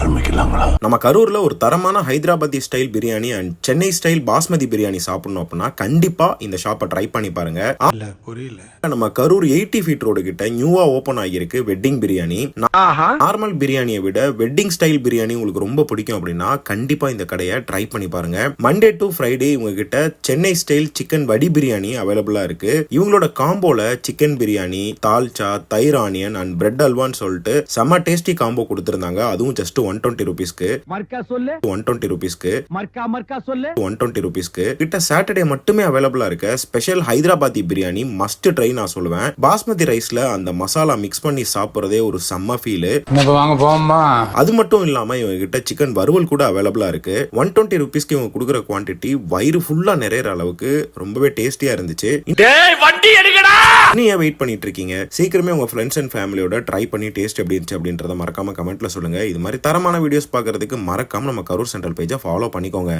ஆரம்பிக்கலாங்களா? நம்ம கரூர்ல ஒரு தரமான Hyderabadi style biryani and Chennai style basmati biryani சாப்பிடணும் அப்படின்னா கண்டிப்பா இந்த ஷாப்பை ட்ரை பண்ணி பாருங்க. புரியல. நம்ம கரூர் 80 ஃபீட் ரோடு கிட்ட நியூவா ஓபன் ஆகியிருக்கு வெட்டிங் பிரியாணி. நார்மல் பிரியாணியை விட வெட்டிங் ஸ்டைல் பிரியாணி உங்களுக்கு ரொம்ப பிடிக்கும் அப்படின்னா கண்டிப்பா இந்த கடையை ட்ரை பண்ணி பாருங்க. மண்டே டு ஃப்ரைடே இவங்க கிட்ட சென்னை ஸ்டைல் சிக்கன் வடி பிரியாணி அவைலபிளா இருக்கு. இவங்களோட காம்போல சிக்கன் பிரியாணி, தால்ச்சா, தயிர் ஆனியன் அண்ட் பிரெட் அல்வான்னு சொல்லிட்டு செம்ம டேஸ்டி காம்போ கொடுத்திருந்தாங்க. அதுவும் ஜஸ்ட் 120 rupeesக்கு 120 rupeesக்கு 120 rupeesக்கு கிட்ட சாட்டர்டே மட்டுமே அவைலபிளா இருக்க special Hyderabadi biryani must try நான் சொல்லுவேன். பாஸ்மதி ரைஸ்ல அந்த மசாலா மிக்ஸ் பண்ணி சாப்பிடுறதே ஒரு செம்ம ஃபீல். அது மட்டும் இல்லாம இவங்க கிட்ட சிக்கன் வறுவல் கூட அவைலபிளா இருக்கு. 120 rupeesக்கு இவங்க கொடுக்குற குவான்டிட்டி வயிறு ஃபுல்லா நிறையற அளவுக்கு ரொம்பவே டேஸ்டியா இருந்துச்சு. நீங்க வெயிட் பண்ணிட்டு இருக்கீங்க, சீக்கிரமே உங்க ஃப்ரெண்ட்ஸ் அண்ட் ஃபேமிலியோட ட்ரை பண்ணி டேஸ்ட் எப்படி இருந்துச்சு அப்படின்றத மறக்காம கமெண்ட்ல சொல்லுங்க. இது மாதிரி தரமான வீடியோஸ் பார்க்கறதுக்கு மறக்காம நம்ம கரூர் சென்ட்ரல் பேஜை ஃபாலோ பண்ணிக்கோங்க.